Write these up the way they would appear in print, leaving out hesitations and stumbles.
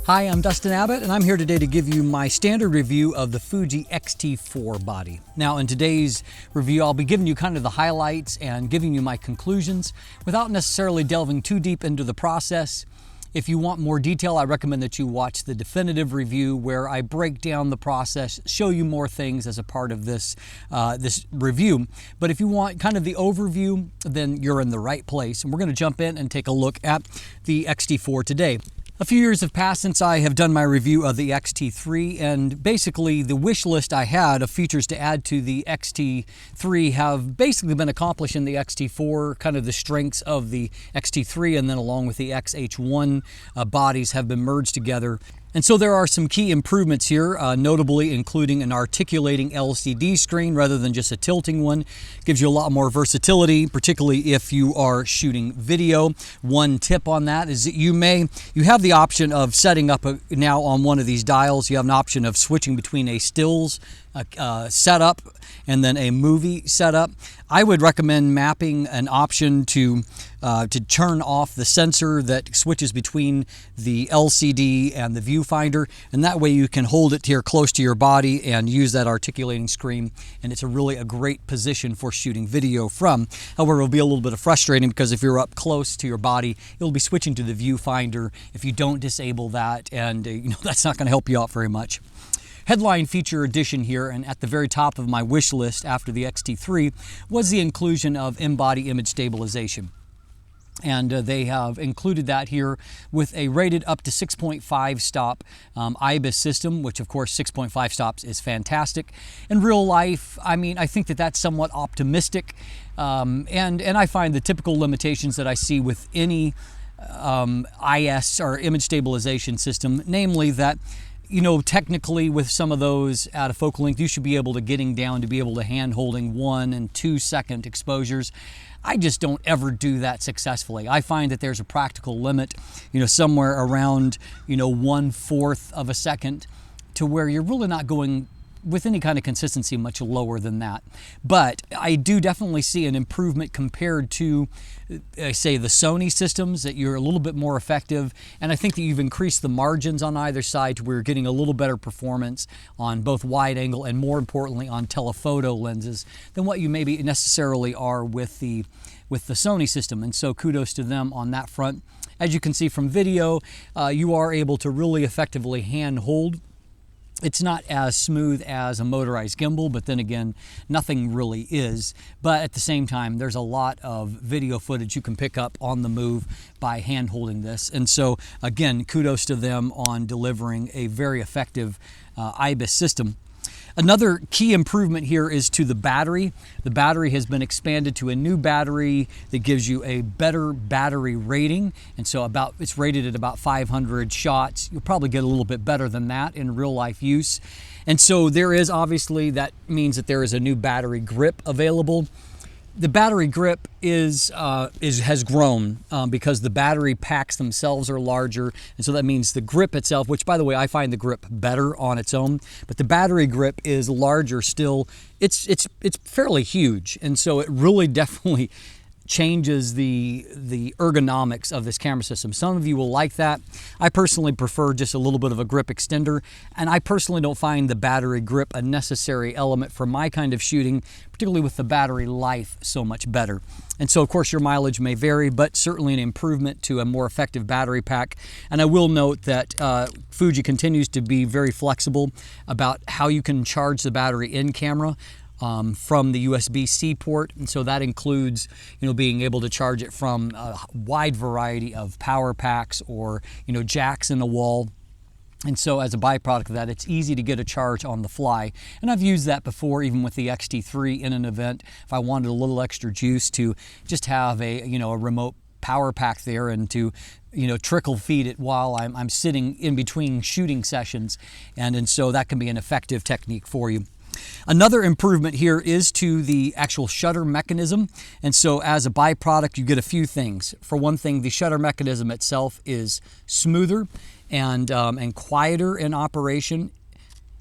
Hi, I'm Dustin Abbott, and I'm here today to give you my standard review of the Fuji X-T4 body. Now, in today's review, I'll be giving you kind of the highlights and giving you my conclusions without necessarily delving too deep into the process. If you want more detail, I recommend that you watch the definitive review where I break down the process, show you more things as a part of this review. But if you want kind of the overview, then you're in the right place. And we're going to jump in and take a look at the X-T4 today. A few years have passed since I have done my review of the X-T3, and basically the wish list I had of features to add to the X-T3 have basically been accomplished in the X-T4. Kind of the strengths of the X-T3 and then along with the X-H1 bodies have been merged together. And so there are some key improvements here, notably including an articulating LCD screen rather than just a tilting one. Gives you a lot more versatility, particularly if you are shooting video. One tip on that is that you have the option of setting up now on one of these dials, you have an option of switching between a stills setup and then a movie setup. I would recommend mapping an option to turn off the sensor that switches between the LCD and the viewfinder, and that way you can hold it here close to your body and use that articulating screen, and it's a great position for shooting video from. However, it'll be a little bit frustrating because if you're up close to your body, it'll be switching to the viewfinder if you don't disable that, and that's not going to help you out very much. Headline feature addition here, and at the very top of my wish list after the X-T3, was the inclusion of in-body image stabilization. And they have included that here with a rated up to 6.5 stop IBIS system, which of course 6.5 stops is fantastic. In real life, I think that that's somewhat optimistic, and I find the typical limitations that I see with any IS or image stabilization system, namely that technically with some of those out of focal length, you should be able to getting down to be able to hand holding 1 and 2 second exposures. I just don't ever do that successfully. I find that there's a practical limit, somewhere around, 1/4 of a second, to where you're really not going with any kind of consistency much lower than that. But I do definitely see an improvement compared to, say, the Sony systems, that you're a little bit more effective. And I think that you've increased the margins on either side to where you're getting a little better performance on both wide angle and, more importantly, on telephoto lenses than what you maybe necessarily are with the Sony system. And so kudos to them on that front. As you can see from video, you are able to really effectively hand hold. It's not as smooth as a motorized gimbal, but then again, nothing really is. But at the same time, there's a lot of video footage you can pick up on the move by hand holding this. And so again, kudos to them on delivering a very effective IBIS system. Another key improvement here is to the battery. The battery has been expanded to a new battery that gives you a better battery rating. And so it's rated at about 500 shots. You'll probably get a little bit better than that in real life use. And so that means that there is a new battery grip available. The battery grip has grown because the battery packs themselves are larger, and so that means the grip itself, which by the way I find the grip better on its own, but the battery grip is larger still. It's fairly huge, and so it really definitely changes the ergonomics of this camera system. Some of you will like that. I personally prefer just a little bit of a grip extender, and I personally don't find the battery grip a necessary element for my kind of shooting, particularly with the battery life so much better. And so of course your mileage may vary, but certainly an improvement to a more effective battery pack. And I will note that Fuji continues to be very flexible about how you can charge the battery in camera from the USB-C port, and so that includes being able to charge it from a wide variety of power packs or jacks in the wall. And so as a byproduct of that, it's easy to get a charge on the fly. And I've used that before, even with the X-T3 in an event, if I wanted a little extra juice, to just have a remote power pack there and to trickle feed it while I'm sitting in between shooting sessions, and so that can be an effective technique for you. Another improvement here is to the actual shutter mechanism, and so as a byproduct you get a few things. For one thing, the shutter mechanism itself is smoother and quieter in operation.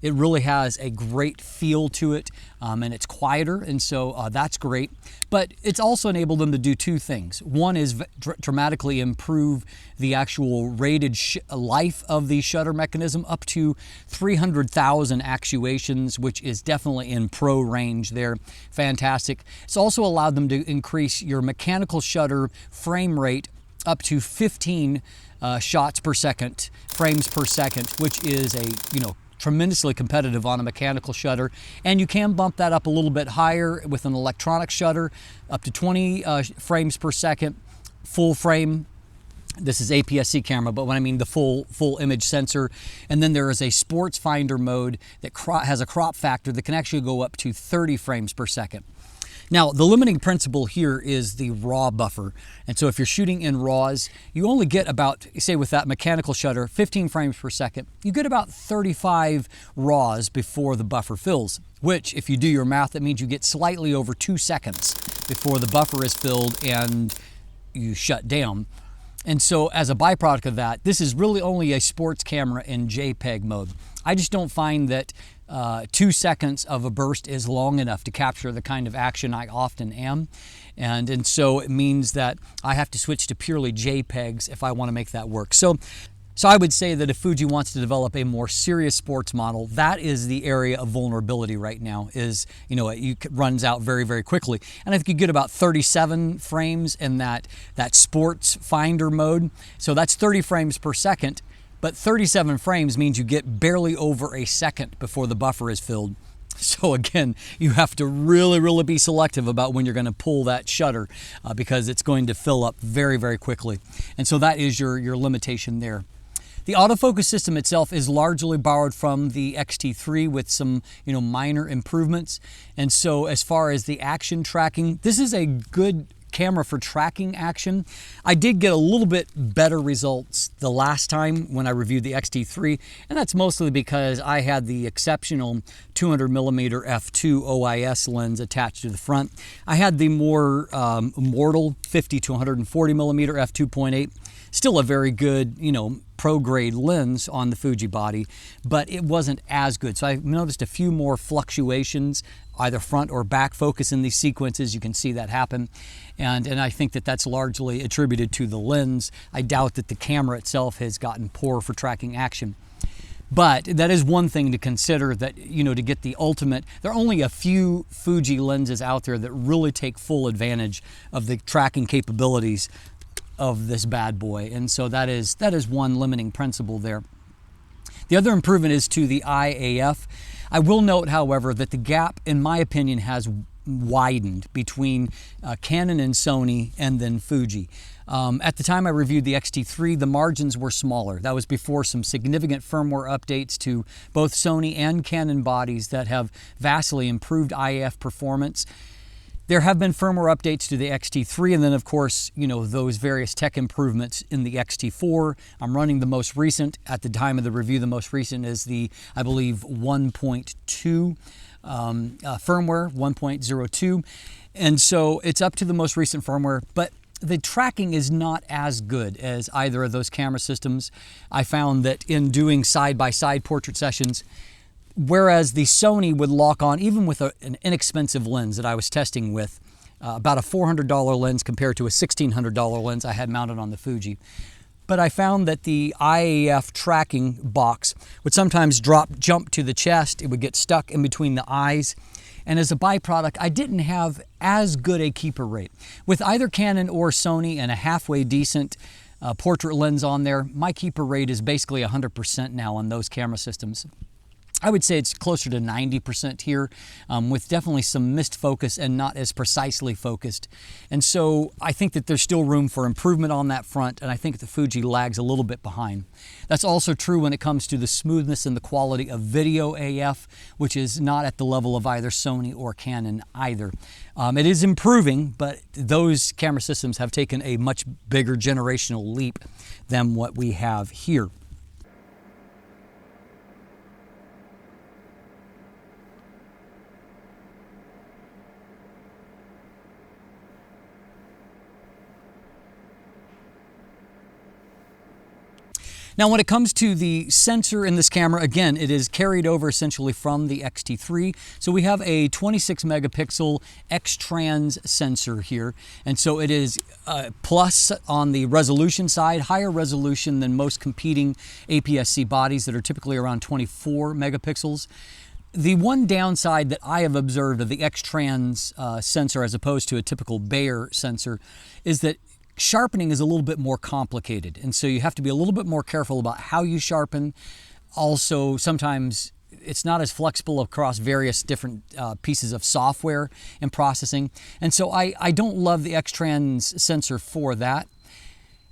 It really has a great feel to it, and it's quieter, and so that's great. But it's also enabled them to do two things. One is dramatically improve the actual rated life of the shutter mechanism up to 300,000 actuations, which is definitely in pro range there. Fantastic. It's also allowed them to increase your mechanical shutter frame rate up to 15 shots per second, frames per second, which is a, tremendously competitive on a mechanical shutter. And you can bump that up a little bit higher with an electronic shutter, up to 20 frames per second, full frame. This is APS-C camera, but when I mean the full image sensor. And then there is a sports finder mode that has a crop factor that can actually go up to 30 frames per second. Now, the limiting principle here is the raw buffer. And so if you're shooting in RAWs, you only get about, say with that mechanical shutter, 15 frames per second. You get about 35 RAWs before the buffer fills, which if you do your math, that means you get slightly over 2 seconds before the buffer is filled and you shut down. And so as a byproduct of that, this is really only a sports camera in JPEG mode. I just don't find that 2 seconds of a burst is long enough to capture the kind of action I often am. And so it means that I have to switch to purely JPEGs if I want to make that work. So I would say that if Fuji wants to develop a more serious sports model, that is the area of vulnerability right now, is, it runs out very, very quickly. And I think you get about 37 frames in that sports finder mode. So that's 30 frames per second, but 37 frames means you get barely over a second before the buffer is filled. So again, you have to really, really be selective about when you're going to pull that shutter because it's going to fill up very, very quickly. And so that is your limitation there. The autofocus system itself is largely borrowed from the X-T4 with some, minor improvements. And so as far as the action tracking, this is a good camera for tracking action. I did get a little bit better results the last time when I reviewed the X-T4, and that's mostly because I had the exceptional 200mm f2 OIS lens attached to the front. I had the more mortal 50 to 140mm f2.8. Still a very good, pro grade lens on the Fuji body, but it wasn't as good. So I noticed a few more fluctuations, either front or back focus in these sequences. You can see that happen. And I think that that's largely attributed to the lens. I doubt that the camera itself has gotten poor for tracking action. But that is one thing to consider, that, to get the ultimate, there are only a few Fuji lenses out there that really take full advantage of the tracking capabilities of this bad boy. And so that is one limiting principle there. The other improvement is to the IAF. I will note, however, that the gap, in my opinion, has widened between Canon and Sony and then Fuji. At the time I reviewed the X-T4, the margins were smaller. That was before some significant firmware updates to both Sony and Canon bodies that have vastly improved IAF performance. There have been firmware updates to the X-T4, and then of course, those various tech improvements in the X-T4. I'm running the most recent, at the time of the review, the most recent is the, I believe, 1.2 firmware, 1.02. And so it's up to the most recent firmware, but the tracking is not as good as either of those camera systems. I found that in doing side-by-side portrait sessions, whereas the Sony would lock on, even with an inexpensive lens that I was testing with, about a $400 lens compared to a $1,600 lens I had mounted on the Fuji. But I found that the IAF tracking box would sometimes jump to the chest. It would get stuck in between the eyes. And as a byproduct, I didn't have as good a keeper rate. With either Canon or Sony and a halfway decent portrait lens on there, my keeper rate is basically 100% now on those camera systems. I would say it's closer to 90% here, with definitely some missed focus and not as precisely focused. And so I think that there's still room for improvement on that front, and I think the Fuji lags a little bit behind. That's also true when it comes to the smoothness and the quality of video AF, which is not at the level of either Sony or Canon either. It is improving, but those camera systems have taken a much bigger generational leap than what we have here. Now, when it comes to the sensor in this camera, again, it is carried over essentially from the X-T3. So we have a 26 megapixel X-Trans sensor here. And so it is plus on the resolution side, higher resolution than most competing APS-C bodies that are typically around 24 megapixels. The one downside that I have observed of the X-Trans sensor as opposed to a typical Bayer sensor is that sharpening is a little bit more complicated, and so you have to be a little bit more careful about how you sharpen. Also, sometimes it's not as flexible across various different pieces of software and processing, and so I don't love the X-Trans sensor for that.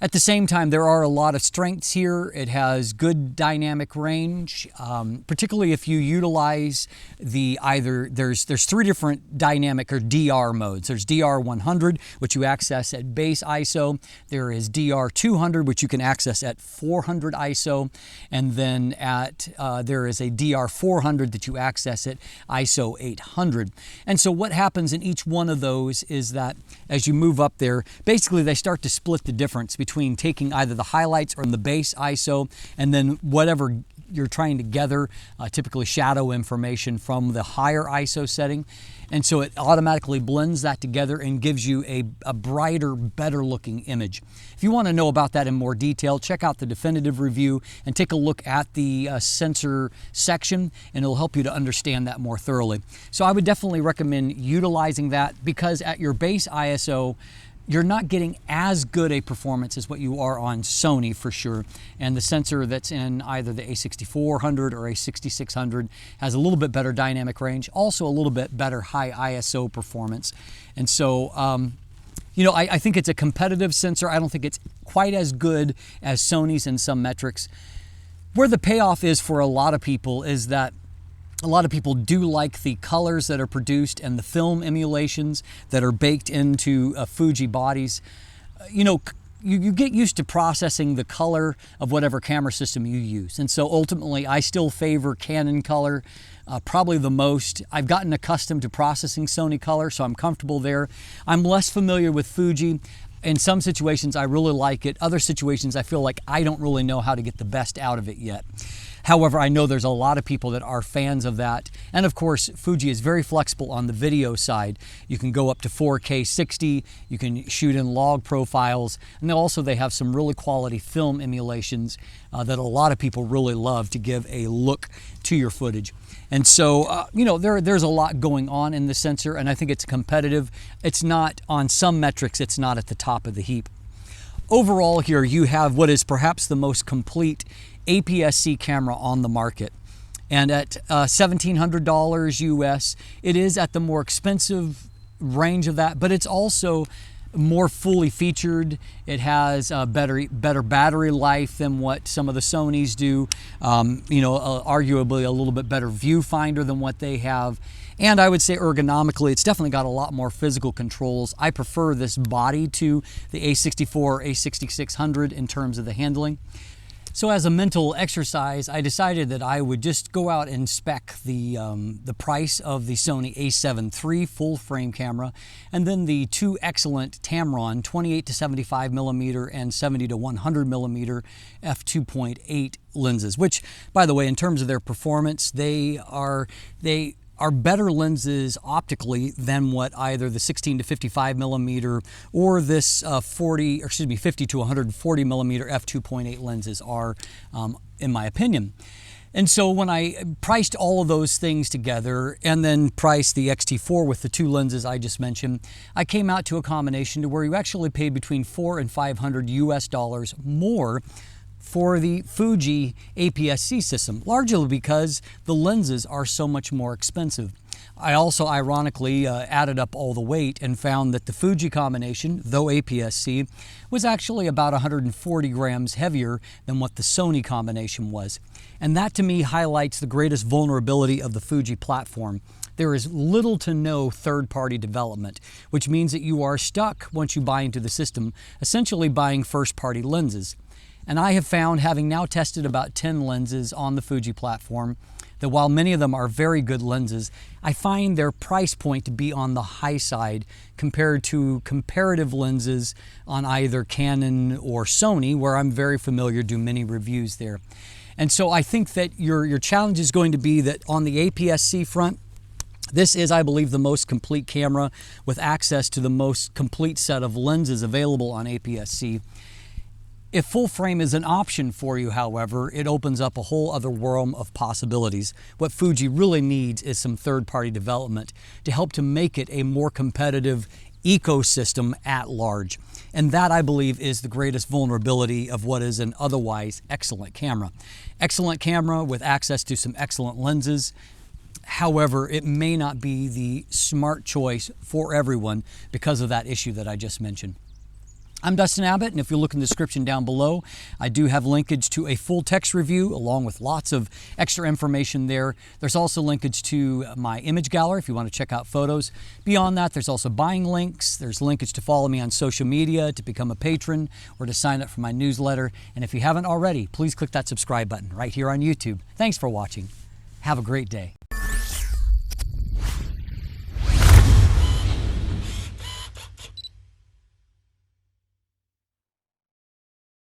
At the same time, there are a lot of strengths here. It has good dynamic range, particularly if you utilize there's three different dynamic or DR modes. There's DR 100, which you access at base ISO. There is DR 200, which you can access at 400 ISO. And then there is a DR 400 that you access at ISO 800. And so what happens in each one of those is that as you move up there, basically they start to split the difference between taking either the highlights or the base ISO and then whatever you're trying to gather, typically shadow information from the higher ISO setting. And so it automatically blends that together and gives you a brighter, better looking image. If you want to know about that in more detail, check out the definitive review and take a look at the sensor section, and it'll help you to understand that more thoroughly. So I would definitely recommend utilizing that, because at your base ISO, you're not getting as good a performance as what you are on Sony for sure. And the sensor that's in either the A6400 or A6600 has a little bit better dynamic range, also a little bit better high ISO performance. And so, you know, I think it's a competitive sensor. I don't think it's quite as good as Sony's in some metrics. Where the payoff is for a lot of people is that a lot of people do like the colors that are produced and the film emulations that are baked into Fuji bodies. You know, you get used to processing the color of whatever camera system you use. And so ultimately, I still favor Canon color probably the most. I've gotten accustomed to processing Sony color, so I'm comfortable there. I'm less familiar with Fuji. In some situations, I really like it. Other situations, I feel like I don't really know how to get the best out of it yet. However, I know there's a lot of people that are fans of that. And of course, Fuji is very flexible on the video side. You can go up to 4K 60, you can shoot in log profiles, and also they have some really quality film emulations that a lot of people really love to give a look to your footage. And so, you know, there's a lot going on in the sensor, and I think it's competitive. It's not, on some metrics, it's not at the top of the heap. Overall here, you have what is perhaps the most complete APS-C camera on the market. And at $1,700 US, it is at the more expensive range of that, but it's also more fully featured. It has better battery life than what some of the Sonys do. You know, arguably a little bit better viewfinder than what they have. And I would say ergonomically, it's definitely got a lot more physical controls. I prefer this body to the A64 or A6600 in terms of the handling. So as a mental exercise, I decided that I would just go out and spec the price of the Sony a7 III full frame camera, and then the two excellent Tamron 28 to 75 millimeter and 70 to 100 millimeter f2.8 lenses, which, by the way, in terms of their performance, they are better lenses optically than what either the 16 to 55 millimeter or this 50 to 140 millimeter f2.8 lenses are, in my opinion. And so when I priced all of those things together and then priced the X-T4 with the two lenses I just mentioned, I came out to a combination to where you actually paid between $400 and $500 US more for the Fuji APS-C system, largely because the lenses are so much more expensive. I also ironically added up all the weight and found that the Fuji combination, though APS-C, was actually about 140 grams heavier than what the Sony combination was. And that to me highlights the greatest vulnerability of the Fuji platform. There is little to no third-party development, which means that you are stuck once you buy into the system, essentially buying first-party lenses. And I have found, having now tested about 10 lenses on the Fuji platform, that while many of them are very good lenses, I find their price point to be on the high side compared to comparative lenses on either Canon or Sony, where I'm very familiar, do many reviews there. And so I think that your challenge is going to be that on the APS-C front, this is, I believe, the most complete camera with access to the most complete set of lenses available on APS-C. If full frame is an option for you, however, it opens up a whole other realm of possibilities. What Fuji really needs is some third-party development to help to make it a more competitive ecosystem at large. And that, I believe, is the greatest vulnerability of what is an otherwise excellent camera. Excellent camera with access to some excellent lenses. However, it may not be the smart choice for everyone because of that issue that I just mentioned. I'm Dustin Abbott, and if you look in the description down below, I do have linkage to a full text review along with lots of extra information there. There's also linkage to my image gallery if you want to check out photos. Beyond that, there's also buying links. There's linkage to follow me on social media, to become a patron, or to sign up for my newsletter. And if you haven't already, please click that subscribe button right here on YouTube. Thanks for watching. Have a great day.